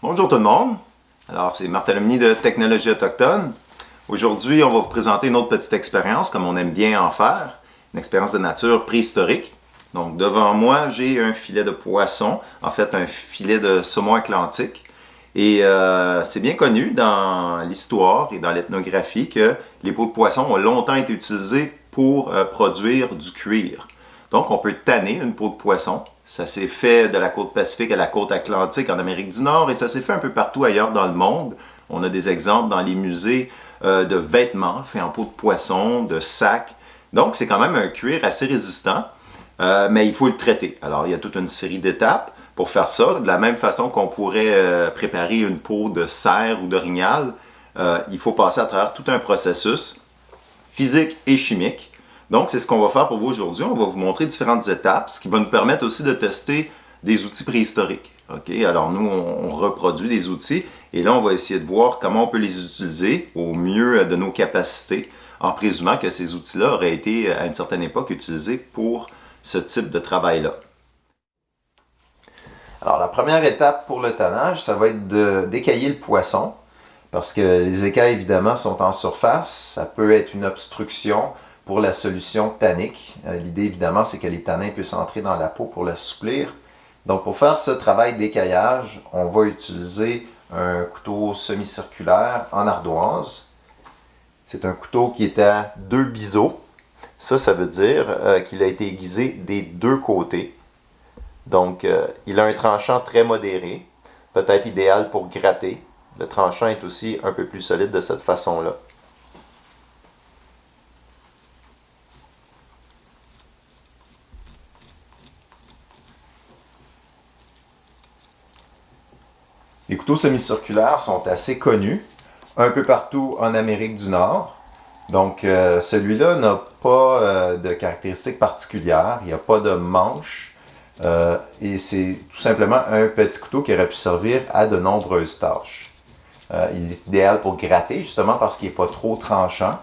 Bonjour tout le monde. Alors, c'est Martin Lemny de Technologie Autochtone. Aujourd'hui, on va vous présenter une autre petite expérience, comme on aime bien en faire, une expérience de nature préhistorique. Donc, devant moi, j'ai un filet de poisson, en fait, un filet de saumon atlantique. Et c'est bien connu dans l'histoire et dans l'ethnographie que les peaux de poisson ont longtemps été utilisées pour produire du cuir. Donc, on peut tanner une peau de poisson. Ça s'est fait de la côte Pacifique à la côte Atlantique en Amérique du Nord et ça s'est fait un peu partout ailleurs dans le monde. On a des exemples dans les musées de vêtements faits en peau de poisson, de sacs. Donc, c'est quand même un cuir assez résistant, mais il faut le traiter. Alors, il y a toute une série d'étapes pour faire ça. De la même façon qu'on pourrait préparer une peau de cerf ou d'orignal, il faut passer à travers tout un processus physique et chimique. Donc, c'est ce qu'on va faire pour vous aujourd'hui. On va vous montrer différentes étapes, ce qui va nous permettre aussi de tester des outils préhistoriques. Okay? Alors, nous, on reproduit des outils et là, on va essayer de voir comment on peut les utiliser au mieux de nos capacités, en présumant que ces outils-là auraient été, à une certaine époque, utilisés pour ce type de travail-là. Alors, la première étape pour le tannage, ça va être d'écailler le poisson, parce que les écailles, évidemment, sont en surface. Ça peut être une obstruction pour la solution tannique. L'idée, évidemment, c'est que les tannins puissent entrer dans la peau pour l'assouplir. Donc, pour faire ce travail d'écaillage, on va utiliser un couteau semi-circulaire en ardoise. C'est un couteau qui est à 2 biseaux. Ça veut dire qu'il a été aiguisé des deux côtés. Donc, il a un tranchant très modéré, peut-être idéal pour gratter. Le tranchant est aussi un peu plus solide de cette façon-là. Les couteaux semi-circulaires sont assez connus, un peu partout en Amérique du Nord. Donc, celui-là n'a pas de caractéristiques particulières, il n'y a pas de manche. Et c'est tout simplement un petit couteau qui aurait pu servir à de nombreuses tâches. Il est idéal pour gratter, justement parce qu'il n'est pas trop tranchant.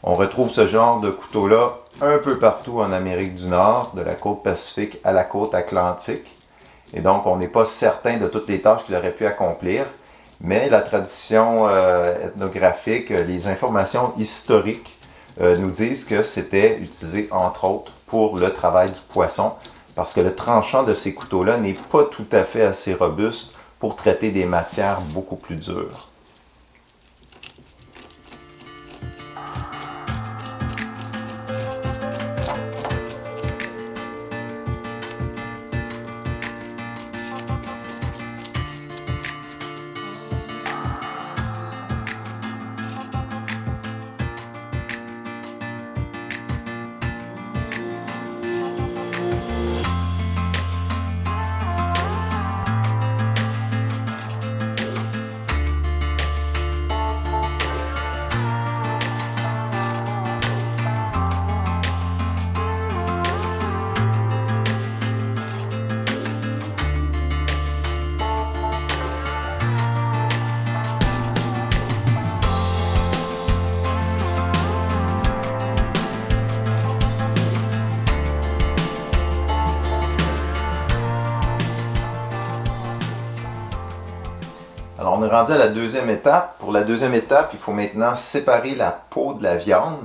On retrouve ce genre de couteau-là un peu partout en Amérique du Nord, de la côte Pacifique à la côte Atlantique. Et donc, on n'est pas certain de toutes les tâches qu'il aurait pu accomplir, mais la tradition ethnographique, les informations historiques nous disent que c'était utilisé, entre autres, pour le travail du poisson, parce que le tranchant de ces couteaux-là n'est pas tout à fait assez robuste pour traiter des matières beaucoup plus dures. Alors, on est rendu à la deuxième étape. Pour la deuxième étape, il faut maintenant séparer la peau de la viande.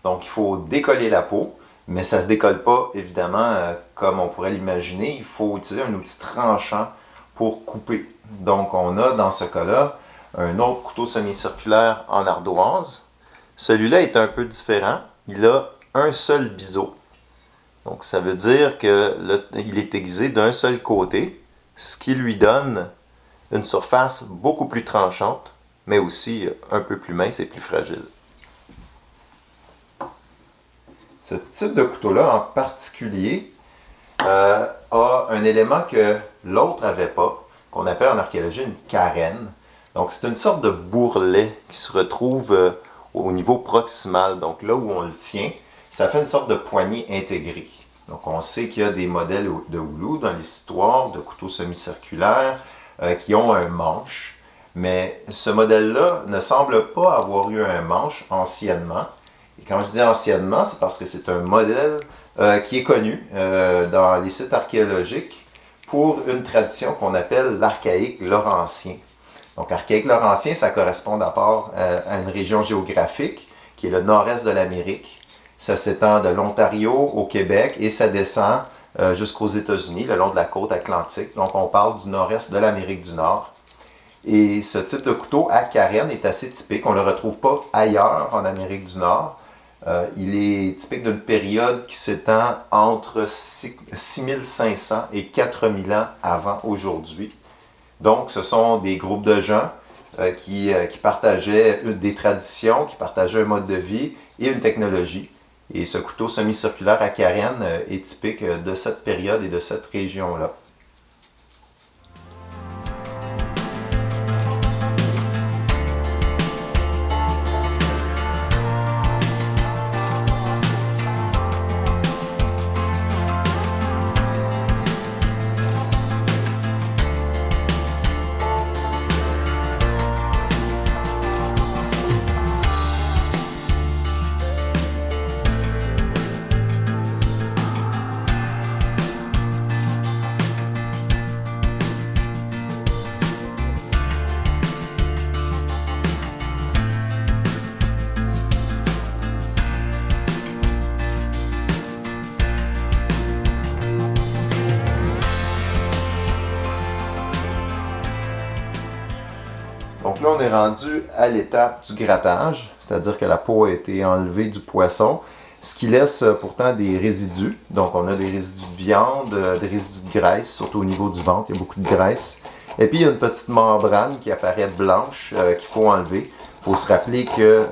Donc, il faut décoller la peau, mais ça ne se décolle pas, évidemment, comme on pourrait l'imaginer. Il faut utiliser un outil tranchant pour couper. Donc, on a, dans ce cas-là, un autre couteau semi-circulaire en ardoise. Celui-là est un peu différent. Il a un seul biseau. Donc, ça veut dire qu'il est aiguisé d'un seul côté, ce qui lui donne une surface beaucoup plus tranchante, mais aussi un peu plus mince et plus fragile. Ce type de couteau-là en particulier a un élément que l'autre n'avait pas, qu'on appelle en archéologie une carène. Donc c'est une sorte de bourrelet qui se retrouve au niveau proximal, donc là où on le tient, ça fait une sorte de poignée intégrée. Donc on sait qu'il y a des modèles de houlous dans l'histoire, de couteaux semi-circulaires, qui ont un manche, mais ce modèle-là ne semble pas avoir eu un manche anciennement. Et quand je dis anciennement, c'est parce que c'est un modèle qui est connu dans les sites archéologiques pour une tradition qu'on appelle l'archaïque laurentien. Donc, archaïque laurentien, ça correspond d'abord à une région géographique qui est le nord-est de l'Amérique. Ça s'étend de l'Ontario au Québec et ça descend jusqu'aux États-Unis, le long de la côte atlantique. Donc, on parle du nord-est de l'Amérique du Nord. Et ce type de couteau à carène est assez typique. On ne le retrouve pas ailleurs en Amérique du Nord. Il est typique d'une période qui s'étend entre 6500 et 4000 ans avant aujourd'hui. Donc, ce sont des groupes de gens qui partageaient des traditions, qui partageaient un mode de vie et une technologie. Et ce couteau semi-circulaire à carène est typique de cette période et de cette région-là. Donc là, on est rendu à l'étape du grattage, c'est-à-dire que la peau a été enlevée du poisson, ce qui laisse pourtant des résidus. Donc on a des résidus de viande, des résidus de graisse, surtout au niveau du ventre, il y a beaucoup de graisse. Et puis il y a une petite membrane qui apparaît blanche qu'il faut enlever. Il faut se rappeler que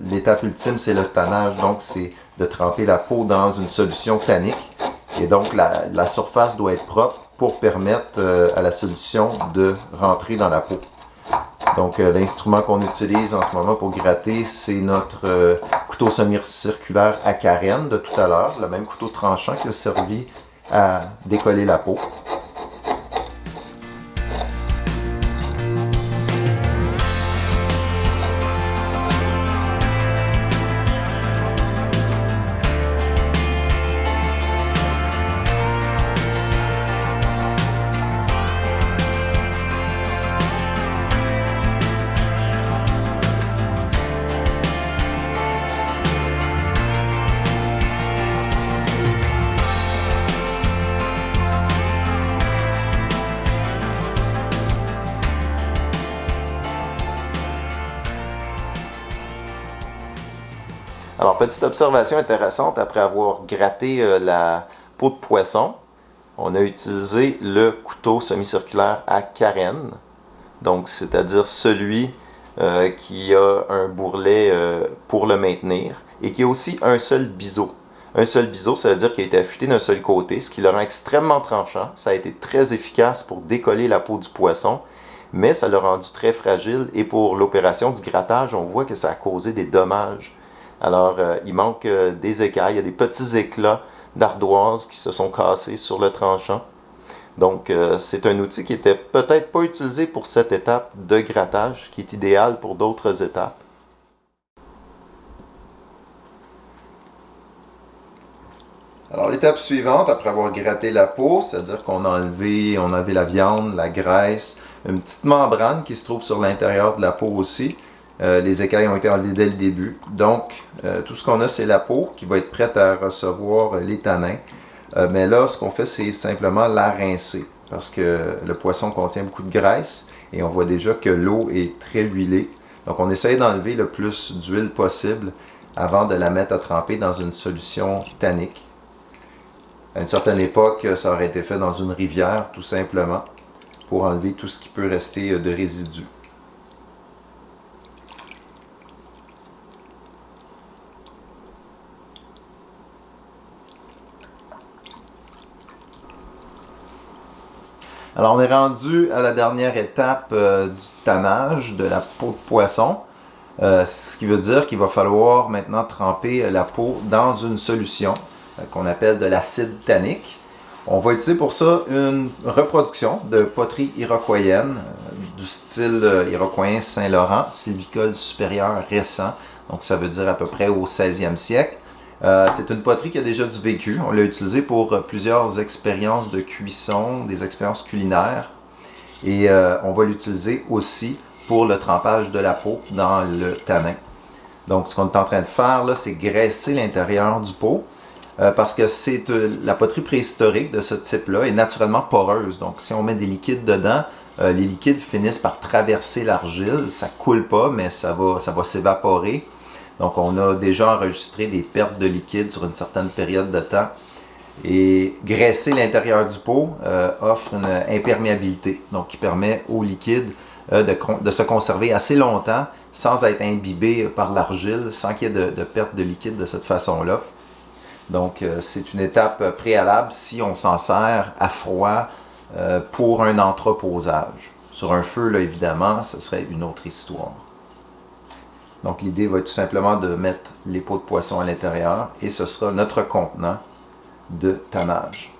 l'étape ultime, c'est le tannage, donc c'est de tremper la peau dans une solution tannique. Et donc la surface doit être propre pour permettre à la solution de rentrer dans la peau. Donc, l'instrument qu'on utilise en ce moment pour gratter, c'est notre couteau semi-circulaire à carène de tout à l'heure, le même couteau tranchant qui a servi à décoller la peau. Alors, petite observation intéressante, après avoir gratté la peau de poisson, on a utilisé le couteau semi-circulaire à carène, donc c'est-à-dire celui qui a un bourrelet pour le maintenir et qui a aussi un seul biseau. Un seul biseau, ça veut dire qu'il a été affûté d'un seul côté, ce qui le rend extrêmement tranchant. Ça a été très efficace pour décoller la peau du poisson, mais ça l'a rendu très fragile et pour l'opération du grattage, on voit que ça a causé des dommages. Alors, il manque des écailles, il y a des petits éclats d'ardoise qui se sont cassés sur le tranchant. Donc, c'est un outil qui n'était peut-être pas utilisé pour cette étape de grattage, qui est idéal pour d'autres étapes. Alors, l'étape suivante, après avoir gratté la peau, c'est-à-dire qu'on a enlevé la viande, la graisse, une petite membrane qui se trouve sur l'intérieur de la peau aussi. Les écailles ont été enlevées dès le début. Donc, tout ce qu'on a, c'est la peau qui va être prête à recevoir les tanins. Mais là, ce qu'on fait, c'est simplement la rincer parce que le poisson contient beaucoup de graisse et on voit déjà que l'eau est très huilée. Donc, on essaye d'enlever le plus d'huile possible avant de la mettre à tremper dans une solution tannique. À une certaine époque, ça aurait été fait dans une rivière, tout simplement, pour enlever tout ce qui peut rester de résidus. Alors, on est rendu à la dernière étape du tannage de la peau de poisson, ce qui veut dire qu'il va falloir maintenant tremper la peau dans une solution qu'on appelle de l'acide tannique. On va utiliser pour ça une reproduction de poterie iroquoienne du style iroquoien Saint-Laurent, sylvicole supérieur récent, donc ça veut dire à peu près au 16e siècle. C'est une poterie qui a déjà du vécu. On l'a utilisée pour plusieurs expériences de cuisson, des expériences culinaires. Et on va l'utiliser aussi pour le trempage de la peau dans le tanin. Donc, ce qu'on est en train de faire, là, c'est graisser l'intérieur du pot parce que la poterie préhistorique de ce type-là est naturellement poreuse. Donc, si on met des liquides dedans, les liquides finissent par traverser l'argile. Ça ne coule pas, mais ça va s'évaporer. Donc, on a déjà enregistré des pertes de liquide sur une certaine période de temps. Et graisser l'intérieur du pot offre une imperméabilité, donc qui permet au liquide de se conserver assez longtemps sans être imbibé par l'argile, sans qu'il y ait de perte de liquide de cette façon-là. Donc, c'est une étape préalable si on s'en sert à froid pour un entreposage. Sur un feu, là, évidemment, ce serait une autre histoire. Donc, l'idée va être tout simplement de mettre les peaux de poisson à l'intérieur et ce sera notre contenant de tannage.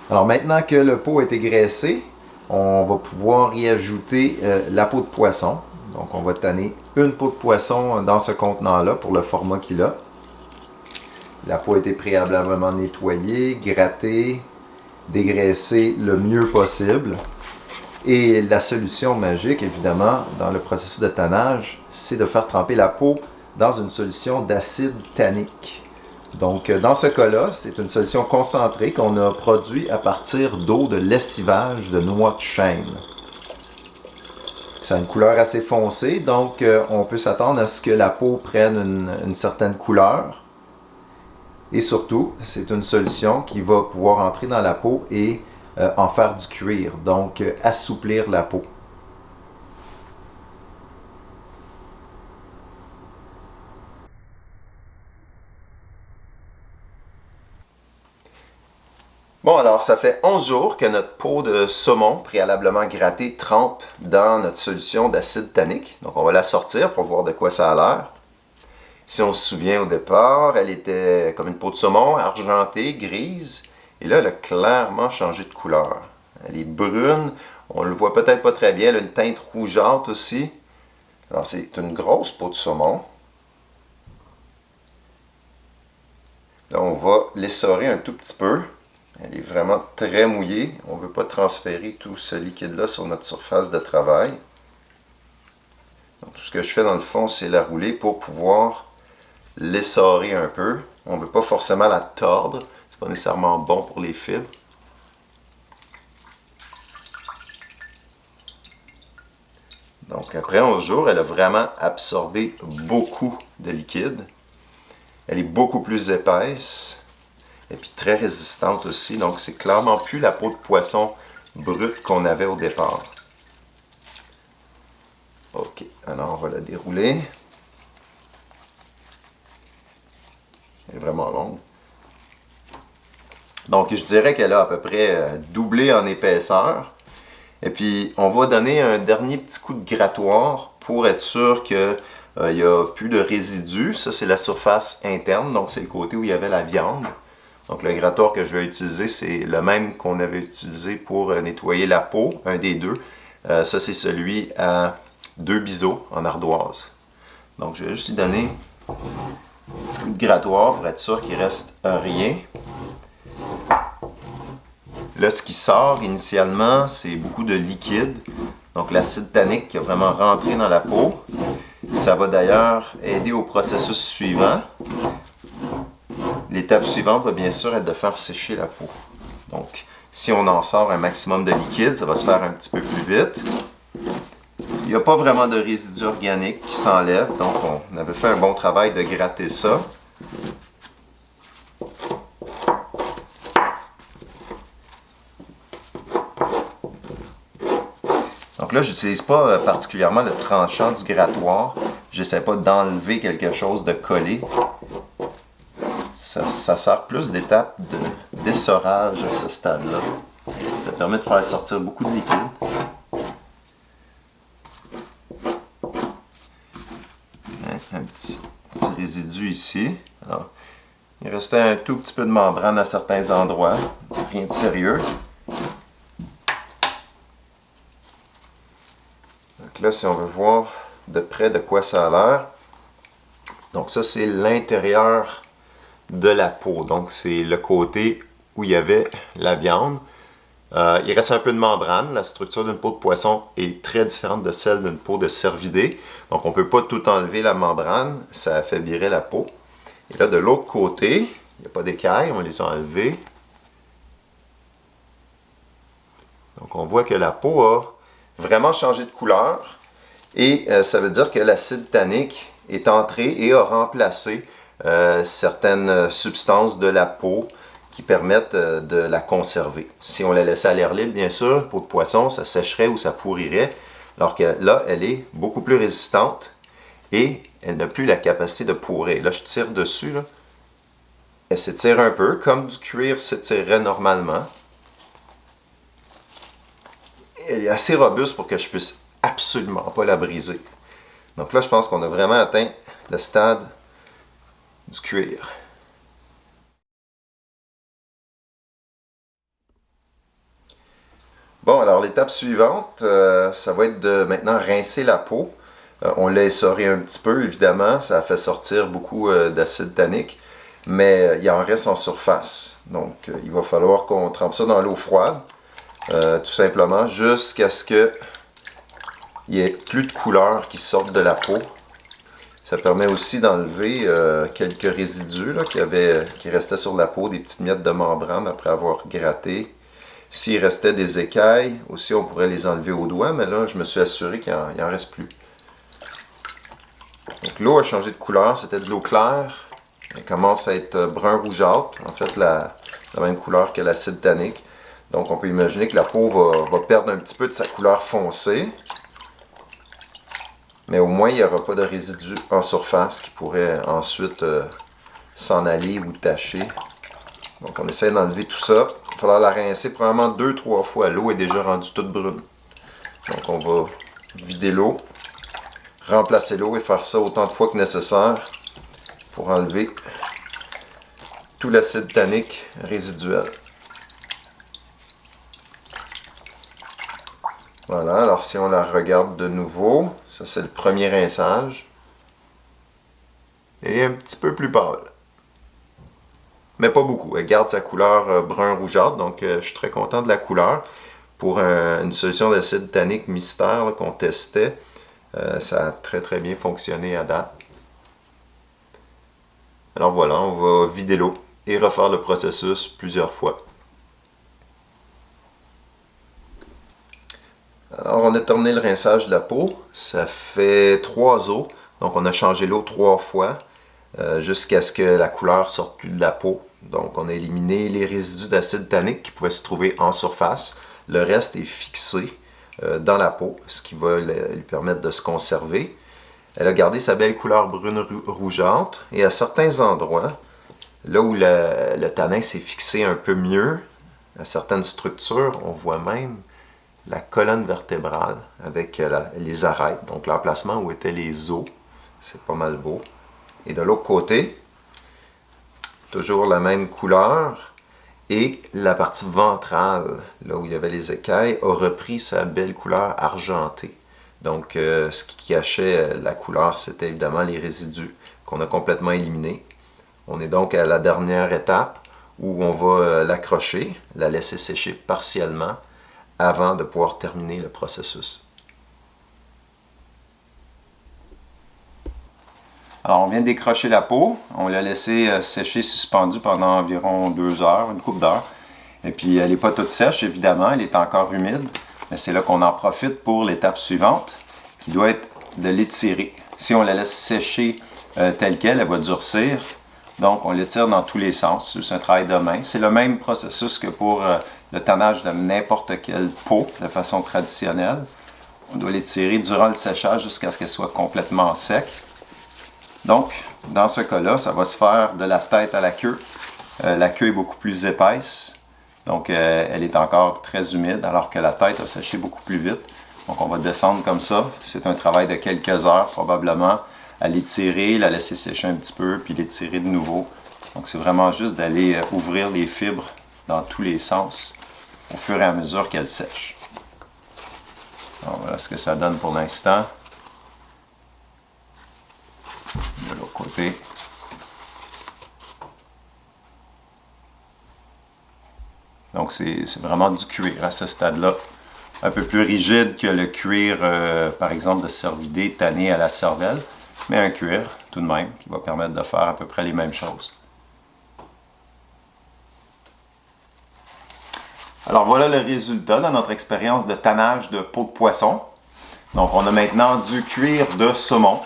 Alors maintenant que le pot a été graissé, on va pouvoir y ajouter la peau de poisson. Donc on va tanner une peau de poisson dans ce contenant-là pour le format qu'il a. La peau a été préalablement nettoyée, grattée, dégraissée le mieux possible. Et la solution magique, évidemment, dans le processus de tannage, c'est de faire tremper la peau dans une solution d'acide tannique. Donc, dans ce cas-là, c'est une solution concentrée qu'on a produite à partir d'eau de lessivage de noix de chêne. Ça a une couleur assez foncée, donc on peut s'attendre à ce que la peau prenne une certaine couleur. Et surtout, c'est une solution qui va pouvoir entrer dans la peau et en faire du cuir, donc assouplir la peau. Bon, alors ça fait 11 jours que notre peau de saumon préalablement grattée trempe dans notre solution d'acide tannique. Donc on va la sortir pour voir de quoi ça a l'air. Si on se souvient au départ, elle était comme une peau de saumon, argentée, grise. Et là, elle a clairement changé de couleur. Elle est brune, on ne le voit peut-être pas très bien, elle a une teinte rougeâtre aussi. Alors c'est une grosse peau de saumon. Là, on va l'essorer un tout petit peu. Elle est vraiment très mouillée. On ne veut pas transférer tout ce liquide-là sur notre surface de travail. Donc, tout ce que je fais dans le fond, c'est la rouler pour pouvoir l'essorer un peu. On ne veut pas forcément la tordre. Ce n'est pas nécessairement bon pour les fibres. Donc après 11 jours, elle a vraiment absorbé beaucoup de liquide. Elle est beaucoup plus épaisse. Et puis très résistante aussi, donc c'est clairement plus la peau de poisson brute qu'on avait au départ. Ok, alors on va la dérouler. Elle est vraiment longue. Donc je dirais qu'elle a à peu près doublé en épaisseur. Et puis on va donner un dernier petit coup de grattoir pour être sûr qu'il n'y a plus de résidus. Ça c'est la surface interne, donc c'est le côté où il y avait la viande. Donc le grattoir que je vais utiliser, c'est le même qu'on avait utilisé pour nettoyer la peau, un des deux. Ça, c'est celui à 2 biseaux en ardoise. Donc je vais juste lui donner un petit coup de grattoir pour être sûr qu'il ne reste rien. Là, ce qui sort initialement, c'est beaucoup de liquide. Donc l'acide tannique qui a vraiment rentré dans la peau. Ça va d'ailleurs aider au processus suivant. L'étape suivante va bien sûr être de faire sécher la peau. Donc, si on en sort un maximum de liquide, ça va se faire un petit peu plus vite. Il n'y a pas vraiment de résidus organiques qui s'enlèvent, donc on avait fait un bon travail de gratter ça. Donc là, je n'utilise pas particulièrement le tranchant du grattoir. j'essaie pas d'enlever quelque chose de collé. Ça sert plus d'étape d'essorage à ce stade-là. Ça permet de faire sortir beaucoup de liquide. Un petit résidu ici. Alors, il restait un tout petit peu de membrane à certains endroits. Rien de sérieux. Donc là, si on veut voir de près de quoi ça a l'air. Donc ça, c'est l'intérieur de la peau. Donc c'est le côté où il y avait la viande. Il reste un peu de membrane. La structure d'une peau de poisson est très différente de celle d'une peau de cervidé. Donc on ne peut pas tout enlever la membrane, ça affaiblirait la peau. Et là de l'autre côté, il n'y a pas d'écailles, on les a enlevées. Donc on voit que la peau a vraiment changé de couleur. Et ça veut dire que l'acide tannique est entré et a remplacé certaines substances de la peau qui permettent de la conserver. Si on la laissait à l'air libre, bien sûr, peau de poisson, ça sécherait ou ça pourrirait, alors que là, elle est beaucoup plus résistante et elle n'a plus la capacité de pourrir. Là, je tire dessus, là. Elle s'étire un peu, comme du cuir s'étirerait normalement. Elle est assez robuste pour que je puisse absolument pas la briser. Donc là, je pense qu'on a vraiment atteint le stade du cuir. Bon, alors l'étape suivante, ça va être de maintenant rincer la peau. On l'a essoré un petit peu, évidemment, ça a fait sortir beaucoup d'acide tannique, mais il en reste en surface. Donc, il va falloir qu'on trempe ça dans l'eau froide, tout simplement, jusqu'à ce qu'il n'y ait plus de couleur qui sortent de la peau. Ça permet aussi d'enlever quelques résidus là, qui restaient sur la peau, des petites miettes de membrane après avoir gratté. S'il restait des écailles, aussi on pourrait les enlever au doigt, mais là je me suis assuré qu'il n'en reste plus. Donc l'eau a changé de couleur, c'était de l'eau claire. Elle commence à être brun rougeâtre, en fait la même couleur que l'acide tannique. Donc on peut imaginer que la peau va perdre un petit peu de sa couleur foncée. Mais au moins il n'y aura pas de résidus en surface qui pourraient ensuite s'en aller ou tacher. Donc on essaie d'enlever tout ça. Il va falloir la rincer probablement 2-3 fois. L'eau est déjà rendue toute brune. Donc on va vider l'eau, remplacer l'eau et faire ça autant de fois que nécessaire pour enlever tout l'acide tannique résiduel. Voilà, alors si on la regarde de nouveau, ça c'est le premier rinçage. Elle est un petit peu plus pâle. Mais pas beaucoup. Elle garde sa couleur brun-rougeâtre, donc je suis très content de la couleur. Pour une solution d'acide tannique mystère qu'on testait, ça a très très bien fonctionné à date. Alors voilà, on va vider l'eau et refaire le processus plusieurs fois. Alors on a terminé le rinçage de la peau. Ça fait 3 eaux, donc on a changé l'eau 3 fois. Jusqu'à ce que la couleur sorte plus de la peau. Donc on a éliminé les résidus d'acide tannique qui pouvaient se trouver en surface. Le reste est fixé dans la peau, ce qui va lui permettre de se conserver. Elle a gardé sa belle couleur brune rougeâtre et à certains endroits, là où le tanin s'est fixé un peu mieux, à certaines structures, on voit même la colonne vertébrale avec les arêtes, donc l'emplacement où étaient les os. C'est pas mal beau. Et de l'autre côté, toujours la même couleur, et la partie ventrale, là où il y avait les écailles, a repris sa belle couleur argentée. Donc, ce qui cachait la couleur, c'était évidemment les résidus qu'on a complètement éliminés. On est donc à la dernière étape où on va l'accrocher, la laisser sécher partiellement avant de pouvoir terminer le processus. Alors, on vient de décrocher la peau. On l'a laissée sécher suspendue pendant environ 2 heures, une couple d'heures. Et puis, elle n'est pas toute sèche, évidemment. Elle est encore humide. Mais c'est là qu'on en profite pour l'étape suivante, qui doit être de l'étirer. Si on la laisse sécher telle qu'elle, elle va durcir. Donc, on l'étire dans tous les sens. C'est un travail de main. C'est le même processus que pour le tannage de n'importe quelle peau, de façon traditionnelle. On doit l'étirer durant le séchage jusqu'à ce qu'elle soit complètement sec. Donc, dans ce cas-là, ça va se faire de la tête à la queue. La queue est beaucoup plus épaisse, donc elle est encore très humide, alors que la tête a séché beaucoup plus vite. Donc on va descendre comme ça. C'est un travail de quelques heures probablement, à l'étirer, la laisser sécher un petit peu, puis l'étirer de nouveau. Donc c'est vraiment juste d'aller ouvrir les fibres dans tous les sens au fur et à mesure qu'elles sèchent. Donc voilà ce que ça donne pour l'instant. De l'autre côté. Donc c'est vraiment du cuir à ce stade-là. Un peu plus rigide que le cuir, par exemple, de cervidé tanné à la cervelle, mais un cuir tout de même qui va permettre de faire à peu près les mêmes choses. Alors voilà le résultat de notre expérience de tannage de peau de poisson. Donc on a maintenant du cuir de saumon.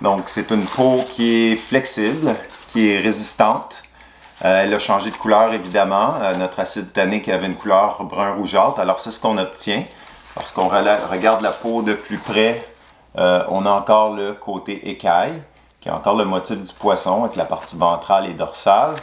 Donc c'est une peau qui est flexible, qui est résistante. Elle a changé de couleur évidemment. Notre acide tannique avait une couleur brun rougeâtre. Alors c'est ce qu'on obtient. Lorsqu'on regarde la peau de plus près, on a encore le côté écaille, qui est encore le motif du poisson avec la partie ventrale et dorsale.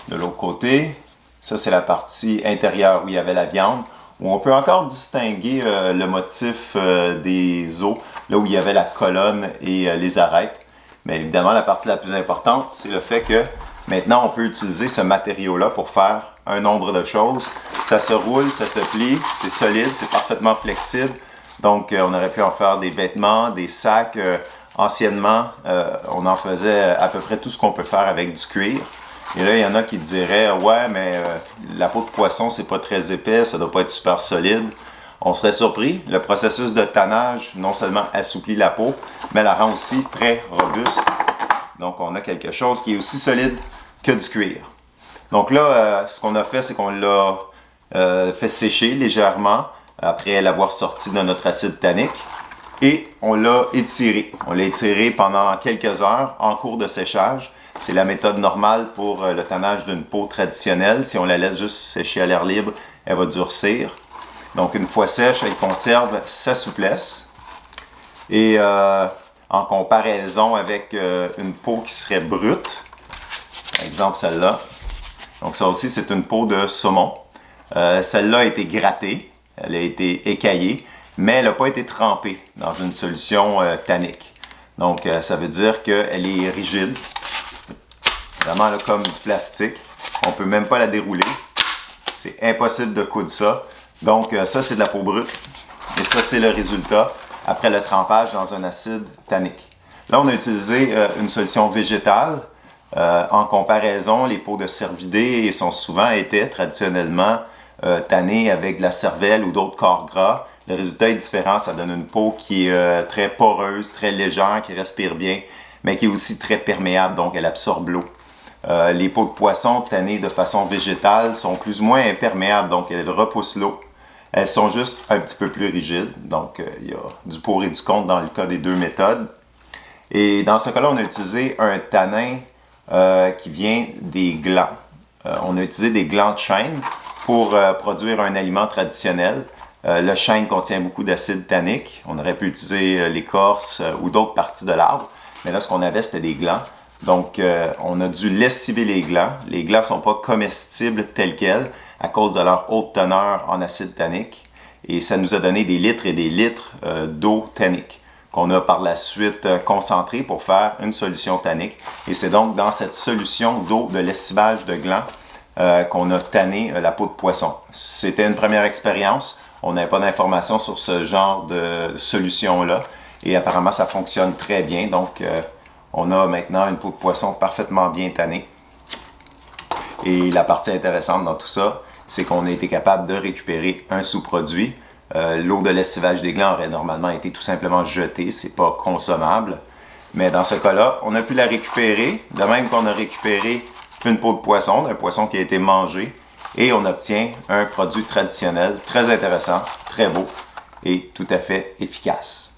De l'autre côté, ça c'est la partie intérieure où il y avait la viande, où on peut encore distinguer le motif des os, là où il y avait la colonne et les arêtes. Mais évidemment, la partie la plus importante, c'est le fait que maintenant, on peut utiliser ce matériau-là pour faire un nombre de choses. Ça se roule, ça se plie, c'est solide, c'est parfaitement flexible. Donc, on aurait pu en faire des vêtements, des sacs. Anciennement, on en faisait à peu près tout ce qu'on peut faire avec du cuir. Et là, il y en a qui diraient « Ouais, mais la peau de poisson, c'est pas très épais, ça doit pas être super solide. » On serait surpris. Le processus de tannage non seulement assouplit la peau, mais la rend aussi très robuste. Donc, on a quelque chose qui est aussi solide que du cuir. Donc là, ce qu'on a fait, c'est qu'on l'a fait sécher légèrement après l'avoir sorti de notre acide tannique et on l'a étiré. On l'a étiré pendant quelques heures en cours de séchage. C'est la méthode normale pour le tannage d'une peau traditionnelle. Si on la laisse juste sécher à l'air libre, elle va durcir. Donc, une fois sèche, elle conserve sa souplesse. Et en comparaison avec une peau qui serait brute, par exemple celle-là. Donc ça aussi, c'est une peau de saumon. Celle-là a été grattée, elle a été écaillée, mais elle n'a pas été trempée dans une solution tannique. Donc ça veut dire qu'elle est rigide, vraiment là, comme du plastique. On ne peut même pas la dérouler. C'est impossible de coudre ça. Donc ça, c'est de la peau brute. Et ça, c'est le résultat après le trempage dans un acide tannique. Là, on a utilisé une solution végétale. En comparaison, les peaux de cervidés étaient traditionnellement tannées avec de la cervelle ou d'autres corps gras. Le résultat est différent, ça donne une peau qui est très poreuse, très légère, qui respire bien, mais qui est aussi très perméable, donc elle absorbe l'eau. Les peaux de poisson tannées de façon végétale sont plus ou moins imperméables, donc elles repoussent l'eau. Elles sont juste un petit peu plus rigides, donc il y a du pour et du contre dans le cas des deux méthodes. Et dans ce cas-là, on a utilisé un tanin qui vient des glands. On a utilisé des glands de chêne pour produire un aliment traditionnel. Le chêne contient beaucoup d'acide tannique. On aurait pu utiliser l'écorce ou d'autres parties de l'arbre, mais là, ce qu'on avait, c'était des glands. Donc, on a dû lessiver les glands. Les glands ne sont pas comestibles tels quels à cause de leur haute teneur en acide tannique. Et ça nous a donné des litres et des litres d'eau tannique qu'on a par la suite concentré pour faire une solution tannique. Et c'est donc dans cette solution d'eau de lessivage de glands qu'on a tanné la peau de poisson. C'était une première expérience. On n'avait pas d'informations sur ce genre de solution-là. Et apparemment, ça fonctionne très bien. Donc, on a maintenant une peau de poisson parfaitement bien tannée. Et la partie intéressante dans tout ça, c'est qu'on a été capable de récupérer un sous-produit. L'eau de lessivage des glands aurait normalement été tout simplement jetée, c'est pas consommable. Mais dans ce cas-là, on a pu la récupérer, de même qu'on a récupéré une peau de poisson, d'un poisson qui a été mangé, et on obtient un produit traditionnel très intéressant, très beau et tout à fait efficace.